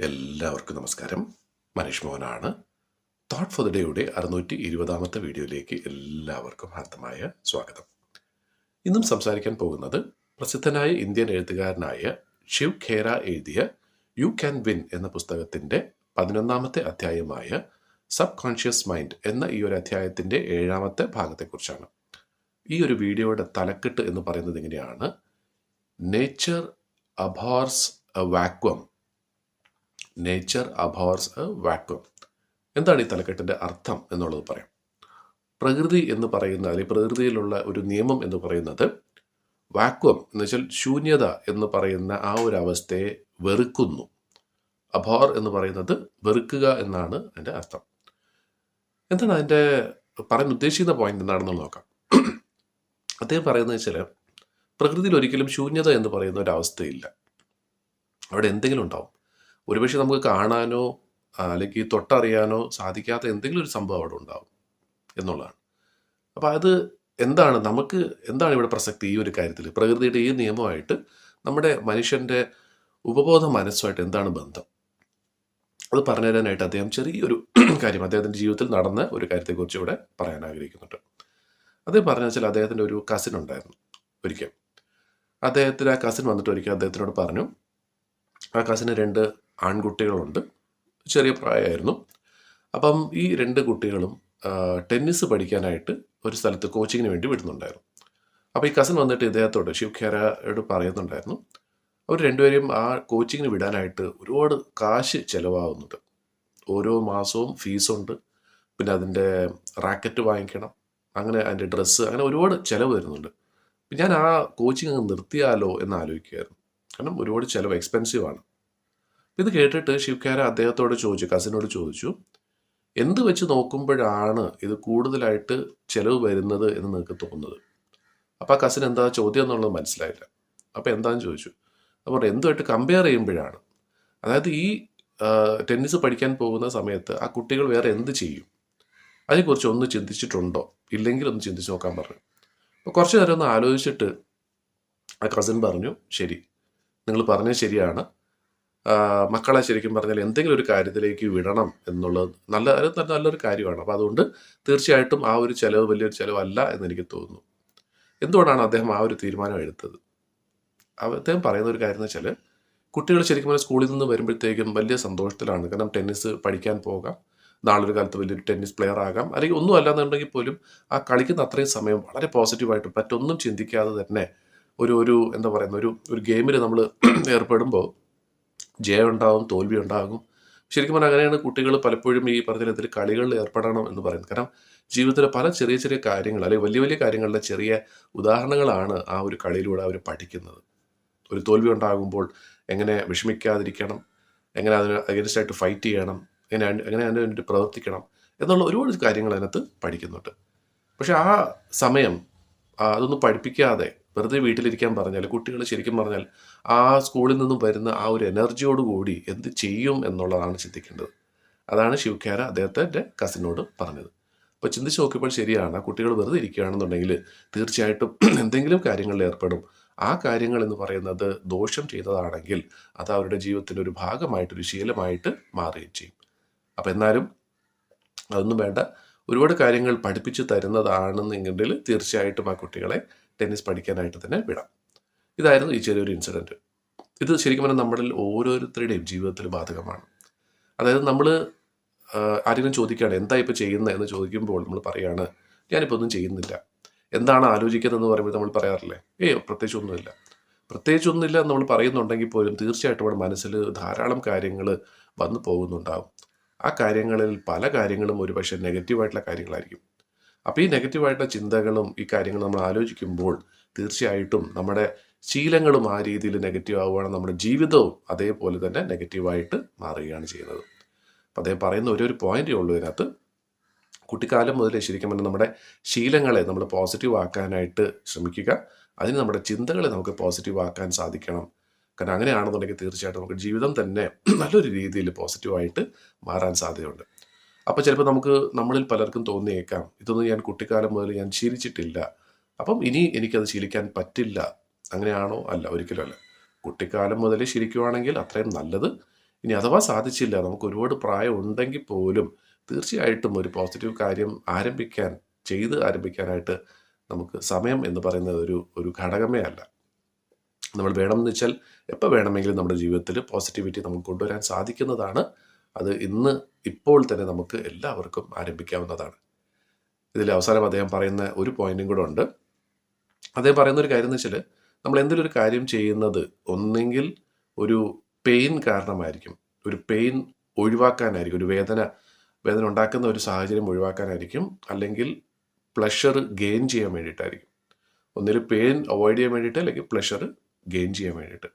എല്ലാവർക്കും നമസ്കാരം. Manish മോഹനാണ്. Thought for the ഡേയുടെ 620ാമത്തെ വീഡിയോയിലേക്ക് എല്ലാവർക്കും ഹാർദമായ സ്വാഗതം. ഇന്നും സംസാരിക്കാൻ പോകുന്നത് പ്രസിദ്ധനായ ഇന്ത്യൻ എഴുത്തുകാരനായ ശിവ് ഖേര എഴുതിയ യു ക്യാൻ വിൻ എന്ന പുസ്തകത്തിൻ്റെ 11ാമത്തെ അധ്യായമായ സബ് കോൺഷ്യസ് മൈൻഡ് എന്ന ഈ ഒരു അധ്യായത്തിൻ്റെ 7ാമത്തെ ഭാഗത്തെക്കുറിച്ചാണ്. ഈ ഒരു വീഡിയോയുടെ തലക്കെട്ട് എന്ന് പറയുന്നത് ഇങ്ങനെയാണ്: nature abhors a vacuum. Nature abhors a vacuum. എന്താണ് ഈ തലക്കെട്ടിൻ്റെ അർത്ഥം എന്നുള്ളത് പറയാം. പ്രകൃതി എന്ന് പറയുന്ന, അല്ലെങ്കിൽ പ്രകൃതിയിലുള്ള ഒരു നിയമം എന്ന് പറയുന്നത് വാക്വം എന്ന് വെച്ചാൽ ശൂന്യത എന്ന് പറയുന്ന ആ ഒരു അവസ്ഥയെ വെറുക്കുന്നു. അബോർ എന്ന് പറയുന്നത് വെറുക്കുക എന്നാണ് അതിൻ്റെ അർത്ഥം. എന്താണ് അതിൻ്റെ പറയാൻ ഉദ്ദേശിക്കുന്ന പോയിന്റ് എന്താണെന്ന് നോക്കാം. അദ്ദേഹം പറയുന്നത് വെച്ചാൽ പ്രകൃതിയിൽ ഒരിക്കലും ശൂന്യത എന്ന് പറയുന്ന ഒരു അവസ്ഥയില്ല. അവിടെ എന്തെങ്കിലും ഉണ്ടാവും. ഒരുപക്ഷെ നമുക്ക് കാണാനോ അല്ലെങ്കിൽ തൊട്ടറിയാനോ സാധിക്കാത്ത എന്തെങ്കിലും ഒരു സംഭവം അവിടെ ഉണ്ടാവും എന്നുള്ളതാണ്. അപ്പോൾ അത് എന്താണ്, നമുക്ക് എന്താണ് ഇവിടെ പ്രസക്തി ഈ ഒരു കാര്യത്തിൽ? പ്രകൃതിയുടെ ഈ നിയമമായിട്ട് നമ്മുടെ മനുഷ്യൻ്റെ ഉപബോധ മനസ്സുമായിട്ട് എന്താണ് ബന്ധം? അത് പറഞ്ഞു തരാനായിട്ട് അദ്ദേഹം ചെറിയൊരു കാര്യം, അദ്ദേഹത്തിൻ്റെ ജീവിതത്തിൽ നടന്ന ഒരു കാര്യത്തെക്കുറിച്ച് ഇവിടെ പറയാൻ ആഗ്രഹിക്കുന്നുണ്ട്. അദ്ദേഹം പറഞ്ഞു വെച്ചാൽ അദ്ദേഹത്തിൻ്റെ ഒരു കസിൻ ഉണ്ടായിരുന്നു. ഒരിക്കൽ അദ്ദേഹത്തിന് ആ കസിൻ വന്നിട്ട് ഒരിക്കൽ അദ്ദേഹത്തിനോട് പറഞ്ഞു, ആ കസിന് 2 ആൺകുട്ടികളുണ്ട്, ചെറിയ പ്രായമായിരുന്നു. അപ്പം ഈ 2 കുട്ടികളും ടെന്നീസ് പഠിക്കാനായിട്ട് ഒരു സ്ഥലത്ത് കോച്ചിങ്ങിന് വേണ്ടി വിടുന്നുണ്ടായിരുന്നു. അപ്പോൾ ഈ കസിൻ വന്നിട്ട് ഇദ്ദേഹത്തോട്, ശിവ് ഖേരയോട് പറയുന്നുണ്ടായിരുന്നു, അവർ രണ്ടുപേരെയും ആ കോച്ചിങ്ങിന് വിടാനായിട്ട് ഒരുപാട് കാശ് ചിലവാകുന്നുണ്ട്. ഓരോ മാസവും ഫീസുണ്ട്, പിന്നെ അതിൻ്റെ റാക്കറ്റ് വാങ്ങിക്കണം, അങ്ങനെ അതിൻ്റെ ഡ്രസ്സ്, അങ്ങനെ ഒരുപാട് ചിലവ് വരുന്നുണ്ട്. ഞാൻ ആ കോച്ചിങ് നിർത്തിയാലോ എന്ന് ആലോചിക്കുകയായിരുന്നു. കാരണം ഒരുപാട് ചിലവ്, എക്സ്പെൻസീവാണ്. ഇത് കേട്ടിട്ട് ശിവ് ഖേര അദ്ദേഹത്തോട് ചോദിച്ചു, കസിനോട് ചോദിച്ചു, എന്ത് വെച്ച് നോക്കുമ്പോഴാണ് ഇത് കൂടുതലായിട്ട് ചിലവ് വരുന്നത് എന്ന് നിങ്ങൾക്ക് തോന്നുന്നത്? അപ്പോൾ ആ കസിൻ എന്താ ചോദ്യം എന്നുള്ളത് മനസ്സിലായില്ല. അപ്പോൾ എന്താണെന്ന് ചോദിച്ചു. അപ്പോൾ എന്തുമായിട്ട് കമ്പയർ ചെയ്യുമ്പോഴാണ്, അതായത് ഈ ടെന്നീസ് പഠിക്കാൻ പോകുന്ന സമയത്ത് ആ കുട്ടികൾ വേറെ എന്ത് ചെയ്യും, അതിനെക്കുറിച്ച് ഒന്ന് ചിന്തിച്ചിട്ടുണ്ടോ? ഇല്ലെങ്കിൽ ഒന്ന് ചിന്തിച്ച് നോക്കാൻ പറഞ്ഞു. അപ്പോൾ കുറച്ച് നേരം ഒന്ന് ആലോചിച്ചിട്ട് ആ കസിൻ പറഞ്ഞു, ശരി, നിങ്ങൾ പറഞ്ഞത് ശരിയാണ്. മക്കളെ ശരിക്കും പറഞ്ഞാൽ എന്തെങ്കിലും ഒരു കാര്യത്തിലേക്ക് വിടണം എന്നുള്ളത് നല്ലൊരു കാര്യമാണ്. അപ്പോൾ അതുകൊണ്ട് തീർച്ചയായിട്ടും ആ ഒരു ചിലവ് വലിയൊരു ചിലവല്ല എന്നെനിക്ക് തോന്നുന്നു. എന്തുകൊണ്ടാണ് അദ്ദേഹം ആ ഒരു തീരുമാനം എടുത്തത്? അദ്ദേഹം പറയുന്ന ഒരു കാര്യം എന്ന് വെച്ചാൽ, കുട്ടികൾ ശരിക്കും പറഞ്ഞാൽ സ്കൂളിൽ നിന്ന് വരുമ്പോഴത്തേക്കും വലിയ സന്തോഷത്തിലാണ്. കാരണം ടെന്നീസ് പഠിക്കാൻ പോകാം, നാളൊരു കാലത്ത് വലിയൊരു ടെന്നീസ് പ്ലെയർ ആകാം, അല്ലെങ്കിൽ ഒന്നും അല്ലാന്നുണ്ടെങ്കിൽ പോലും ആ കളിക്കുന്ന അത്രയും സമയം വളരെ പോസിറ്റീവായിട്ട് മറ്റൊന്നും ചിന്തിക്കാതെ തന്നെ ഒരു എന്താ പറയുന്ന ഒരു ഗെയിമിൽ നമ്മൾ ഏർപ്പെടുമ്പോൾ ജയം ഉണ്ടാകും, തോൽവി ഉണ്ടാകും. ശരിക്കും പറഞ്ഞാൽ അങ്ങനെയാണ് കുട്ടികൾ പലപ്പോഴും ഈ പറഞ്ഞ ഇതിൽ കളികളിൽ ഏർപ്പെടണം എന്ന് പറയുന്നത്. കാരണം ജീവിതത്തിലെ പല ചെറിയ ചെറിയ കാര്യങ്ങൾ, അല്ലെങ്കിൽ വലിയ വലിയ കാര്യങ്ങളുടെ ചെറിയ ഉദാഹരണങ്ങളാണ് ആ ഒരു കളിയിലൂടെ അവർ പഠിക്കുന്നത്. ഒരു തോൽവി ഉണ്ടാകുമ്പോൾ എങ്ങനെ വിഷമിക്കാതിരിക്കണം, എങ്ങനെ അതിന് അഗൈൻസ്റ്റായിട്ട് ഫൈറ്റ് ചെയ്യണം, എങ്ങനെ അതിന് വേണ്ടി പ്രവർത്തിക്കണം എന്നുള്ള ഒരുപാട് കാര്യങ്ങൾ അതിനകത്ത് പഠിക്കുന്നുണ്ട്. പക്ഷെ ആ സമയം അതൊന്നും പഠിപ്പിക്കാതെ വെറുതെ വീട്ടിലിരിക്കാൻ പറഞ്ഞാൽ കുട്ടികൾ ശരിക്കും പറഞ്ഞാൽ ആ സ്കൂളിൽ നിന്നും വരുന്ന ആ ഒരു എനർജിയോടുകൂടി എന്ത് ചെയ്യും എന്നുള്ളതാണ് ചിന്തിക്കേണ്ടത്. അതാണ് ശിവ് ഖേര അദ്ദേഹത്തിൻ്റെ കസിനോട് പറഞ്ഞത്. അപ്പോൾ ചിന്തിച്ച് നോക്കിയപ്പോൾ ശരിയാണ്, കുട്ടികൾ വെറുതെ ഇരിക്കുകയാണെന്നുണ്ടെങ്കിൽ തീർച്ചയായിട്ടും എന്തെങ്കിലും കാര്യങ്ങളിൽ ഏർപ്പെടും. ആ കാര്യങ്ങൾ എന്ന് പറയുന്നത് ദോഷം ചെയ്തതാണെങ്കിൽ അത് അവരുടെ ജീവിതത്തിൻ്റെ ഒരു ഭാഗമായിട്ടൊരു ശീലമായിട്ട് മാറുകയും ചെയ്യും. അപ്പോൾ എന്നാലും അതൊന്നും വേണ്ട, ഒരുപാട് കാര്യങ്ങൾ പഠിപ്പിച്ച് തരുന്നതാണെന്നെങ്കിൽ തീർച്ചയായിട്ടും ആ കുട്ടികളെ ടെന്നീസ് പഠിക്കാനായിട്ട് തന്നെ വിടാം. ഇതായിരുന്നു ഈ ചെറിയൊരു ഇൻസിഡൻറ്റ്. ഇത് ശരിക്കും പറഞ്ഞാൽ നമ്മളിൽ ഓരോരുത്തരുടെയും ജീവിതത്തിൽ ബാധകമാണ്. അതായത് നമ്മൾ ആരെങ്കിലും ചോദിക്കുകയാണ് എന്താ ഇപ്പോൾ ചെയ്യുന്നത് എന്ന് ചോദിക്കുമ്പോൾ നമ്മൾ പറയുകയാണ്, ഞാനിപ്പോൾ ഒന്നും ചെയ്യുന്നില്ല. എന്താണ് ആലോചിക്കുന്നതെന്ന് പറയുമ്പോൾ നമ്മൾ പറയാറില്ലേ, പ്രത്യേകിച്ചൊന്നുമില്ല എന്ന് നമ്മൾ പറയുന്നുണ്ടെങ്കിൽ പോലും തീർച്ചയായിട്ടും നമ്മുടെ മനസ്സിൽ ധാരാളം കാര്യങ്ങൾ വന്നു പോകുന്നുണ്ടാകും. ആ കാര്യങ്ങളിൽ പല കാര്യങ്ങളും ഒരുപക്ഷെ നെഗറ്റീവായിട്ടുള്ള കാര്യങ്ങളായിരിക്കും. അപ്പോൾ ഈ നെഗറ്റീവായിട്ടുള്ള ചിന്തകളും ഈ കാര്യങ്ങളും നമ്മൾ ആലോചിക്കുമ്പോൾ തീർച്ചയായിട്ടും നമ്മുടെ ശീലങ്ങളും ആ രീതിയിൽ നെഗറ്റീവ് ആവുകയാണ്, നമ്മുടെ ജീവിതവും അതേപോലെ തന്നെ നെഗറ്റീവായിട്ട് മാറുകയാണ് ചെയ്യുന്നത്. അപ്പോൾ അദ്ദേഹം പറയുന്ന ഒരു പോയിന്റേ ഉള്ളൂ ഇതിനകത്ത്. കുട്ടിക്കാലം മുതലേ ശരിക്കും പറഞ്ഞാൽ നമ്മുടെ ശീലങ്ങളെ നമ്മൾ പോസിറ്റീവ് ആക്കാനായിട്ട് ശ്രമിക്കുക. അതിന് നമ്മുടെ ചിന്തകളെ നമുക്ക് പോസിറ്റീവ് ആക്കാൻ സാധിക്കണം. കാരണം അങ്ങനെയാണെന്നുണ്ടെങ്കിൽ തീർച്ചയായിട്ടും നമുക്ക് ജീവിതം തന്നെ നല്ലൊരു രീതിയിൽ പോസിറ്റീവായിട്ട് മാറാൻ സാധ്യതയുണ്ട്. അപ്പോൾ ചിലപ്പോൾ നമ്മളിൽ പലർക്കും തോന്നിയേക്കാം, ഇതൊന്നും ഞാൻ കുട്ടിക്കാലം മുതൽ ഞാൻ ശീലിച്ചിട്ടില്ല, അപ്പം ഇനി എനിക്കത് ശീലിക്കാൻ പറ്റില്ല. അങ്ങനെയാണോ? അല്ല, ഒരിക്കലും അല്ല. കുട്ടിക്കാലം മുതൽ ശീലിക്കുകയാണെങ്കിൽ അത്രയും നല്ലത്. ഇനി അഥവാ സാധിച്ചില്ല, നമുക്ക് ഒരുപാട് പ്രായം ഉണ്ടെങ്കിൽ പോലും തീർച്ചയായിട്ടും ഒരു പോസിറ്റീവ് കാര്യം ആരംഭിക്കാനായിട്ട് നമുക്ക് സമയം എന്ന് പറയുന്നത് ഒരു ഘടകമേ അല്ല. നമ്മൾ വേണമെന്ന് വെച്ചാൽ എപ്പോൾ വേണമെങ്കിലും നമ്മുടെ ജീവിതത്തിൽ പോസിറ്റിവിറ്റി നമുക്ക് കൊണ്ടുവരാൻ സാധിക്കുന്നതാണ്. അത് ഇപ്പോൾ തന്നെ നമുക്ക് എല്ലാവർക്കും ആരംഭിക്കാവുന്നതാണ്. ഇതിൽ അവസാനം അദ്ദേഹം പറയുന്ന ഒരു പോയിന്റും കൂടെ ഉണ്ട്. അദ്ദേഹം പറയുന്ന ഒരു കാര്യം എന്ന് വെച്ചാൽ, നമ്മൾ എന്തെങ്കിലും ഒരു കാര്യം ചെയ്യുന്നത് ഒന്നെങ്കിൽ ഒരു പെയിൻ കാരണമായിരിക്കും, ഒരു പെയിൻ ഒഴിവാക്കാനായിരിക്കും, ഒരു വേദന ഉണ്ടാക്കുന്ന ഒരു സാഹചര്യം ഒഴിവാക്കാനായിരിക്കും, അല്ലെങ്കിൽ പ്ലഷർ ഗെയിൻ ചെയ്യാൻ വേണ്ടിയിട്ടായിരിക്കും. ഒന്നിൽ പെയിൻ അവോയ്ഡ് ചെയ്യാൻ വേണ്ടിയിട്ട്, അല്ലെങ്കിൽ പ്ലഷർ ഗെയിൻ ചെയ്യാൻ വേണ്ടിയിട്ട്,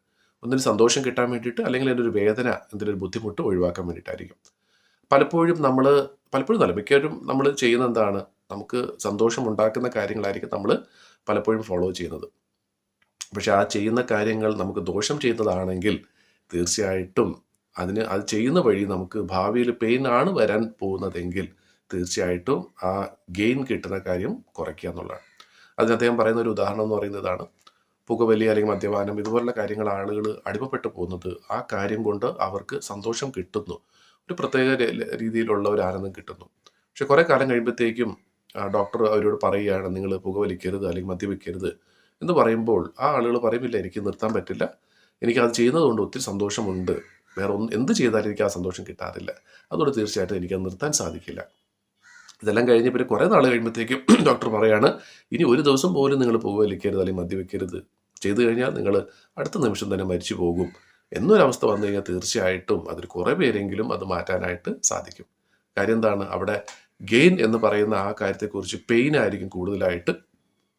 ഒന്നിന് സന്തോഷം കിട്ടാൻ വേണ്ടിയിട്ട്, അല്ലെങ്കിൽ എൻ്റെ ഒരു വേദന, എന്തെങ്കിലും ഒരു ബുദ്ധിമുട്ട് ഒഴിവാക്കാൻ വേണ്ടിയിട്ടായിരിക്കും. പലപ്പോഴും നല്ല മിക്കവരും നമ്മൾ ചെയ്യുന്ന എന്താണ്, നമുക്ക് സന്തോഷം ഉണ്ടാക്കുന്ന കാര്യങ്ങളായിരിക്കും നമ്മൾ പലപ്പോഴും ഫോളോ ചെയ്യുന്നത്. പക്ഷെ ആ ചെയ്യുന്ന കാര്യങ്ങൾ നമുക്ക് ദോഷം ചെയ്യുന്നതാണെങ്കിൽ തീർച്ചയായിട്ടും അത് ചെയ്യുന്ന വഴി നമുക്ക് ഭാവിയിൽ പെയിൻ ആണ് വരാൻ പോകുന്നതെങ്കിൽ തീർച്ചയായിട്ടും ആ ഗെയിൻ കിട്ടുന്ന കാര്യം കുറയ്ക്കുക എന്നുള്ളതാണ്. അതിന് അദ്ദേഹം പറയുന്ന ഒരു ഉദാഹരണം എന്ന് പറയുന്നതാണ്, പുകവലി അല്ലെങ്കിൽ മദ്യപാനം ഇതുപോലുള്ള കാര്യങ്ങൾ ആളുകൾ അടിമപ്പെട്ടു പോകുന്നത് ആ കാര്യം കൊണ്ട് അവർക്ക് സന്തോഷം കിട്ടുന്നു, ഒരു പ്രത്യേക രീതിയിലുള്ള ഒരു ആനന്ദം കിട്ടുന്നു. പക്ഷെ കുറേ കാലം കഴിയുമ്പോഴത്തേക്കും ഡോക്ടർ അവരോട് പറയുകയാണ്, നിങ്ങൾ പുകവലിക്കരുത് അല്ലെങ്കിൽ മദ്യപിക്കരുത് എന്ന് പറയുമ്പോൾ ആ ആളുകൾ പറയുന്നില്ല, എനിക്ക് നിർത്താൻ പറ്റില്ല, എനിക്കത് ചെയ്യുന്നതുകൊണ്ട് ഒത്തിരി സന്തോഷമുണ്ട്, വേറെ എന്ത് ചെയ്താലും എനിക്ക് ആ സന്തോഷം കിട്ടാറില്ല, അതുകൊണ്ട് തീർച്ചയായിട്ടും എനിക്കത് നിർത്താൻ സാധിക്കില്ല. ഇതെല്ലാം കഴിഞ്ഞ് പിന്നെ കുറേ നാൾ കഴിയുമ്പോഴത്തേക്കും ഡോക്ടർ പറയാണ്, ഇനി ഒരു ദിവസം പോലും നിങ്ങൾ പുകവലിക്കരുത് അല്ലെങ്കിൽ മദ്യവെക്കരുത്, ചെയ്തു കഴിഞ്ഞാൽ നിങ്ങൾ അടുത്ത നിമിഷം തന്നെ മരിച്ചു പോകും എന്നൊരവസ്ഥ വന്നു കഴിഞ്ഞാൽ തീർച്ചയായിട്ടും അതിൽ കുറേ പേരെങ്കിലും അത് മാറ്റാനായിട്ട് സാധിക്കും. കാര്യം എന്താണ്, അവിടെ ഗെയിൻ എന്ന് പറയുന്ന ആ കാര്യത്തെക്കുറിച്ച് പെയിൻ ആയിരിക്കും കൂടുതലായിട്ട്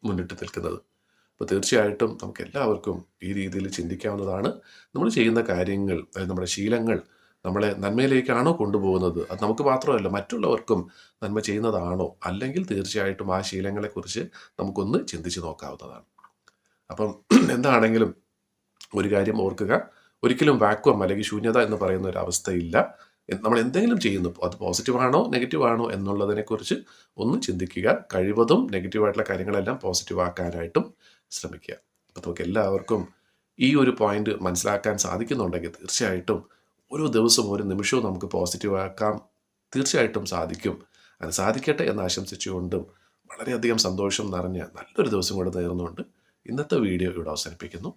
മുന്നിട്ട് നിൽക്കുന്നത്. അപ്പോൾ തീർച്ചയായിട്ടും നമുക്ക് എല്ലാവർക്കും ഈ രീതിയിൽ ചിന്തിക്കാവുന്നതാണ്. നമ്മൾ ചെയ്യുന്ന കാര്യങ്ങൾ, നമ്മുടെ ശീലങ്ങൾ നമ്മളെ നന്മയിലേക്കാണോ കൊണ്ടുപോകുന്നത്, അത് നമുക്ക് മാത്രമല്ല മറ്റുള്ളവർക്കും നന്മ ചെയ്യുന്നതാണോ, അല്ലെങ്കിൽ തീർച്ചയായിട്ടും ആ ശീലങ്ങളെക്കുറിച്ച് നമുക്കൊന്ന് ചിന്തിച്ച് നോക്കാവുന്നതാണ്. അപ്പം എന്താണെങ്കിലും ഒരു കാര്യം ഓർക്കുക, ഒരിക്കലും വാക്വം അല്ലെങ്കിൽ ശൂന്യത എന്ന് പറയുന്ന ഒരു അവസ്ഥയില്ല. നമ്മൾ എന്തെങ്കിലും ചെയ്യുന്നു, അത് പോസിറ്റീവാണോ നെഗറ്റീവാണോ എന്നുള്ളതിനെക്കുറിച്ച് ഒന്ന് ചിന്തിക്കുക. കഴിവതും നെഗറ്റീവായിട്ടുള്ള കാര്യങ്ങളെല്ലാം പോസിറ്റീവ് ആക്കാനായിട്ടും ശ്രമിക്കുക. അപ്പോൾ നമുക്ക് എല്ലാവർക്കും ഈ ഒരു പോയിന്റ് മനസ്സിലാക്കാൻ സാധിക്കുന്നുണ്ടെങ്കിൽ തീർച്ചയായിട്ടും ഓരോ ദിവസവും ഓരോ നിമിഷവും നമുക്ക് പോസിറ്റീവ് ആക്കാം തീർച്ചയായിട്ടും സാധിക്കും. അത് സാധിക്കട്ടെ എന്ന് ആശംസിച്ചുകൊണ്ടും വളരെയധികം സന്തോഷം നിറഞ്ഞ നല്ലൊരു ദിവസം കൂടെ നേർന്നുകൊണ്ട് ഇന്നത്തെ വീഡിയോ ഇവിടെ അവസാനിപ്പിക്കുന്നു.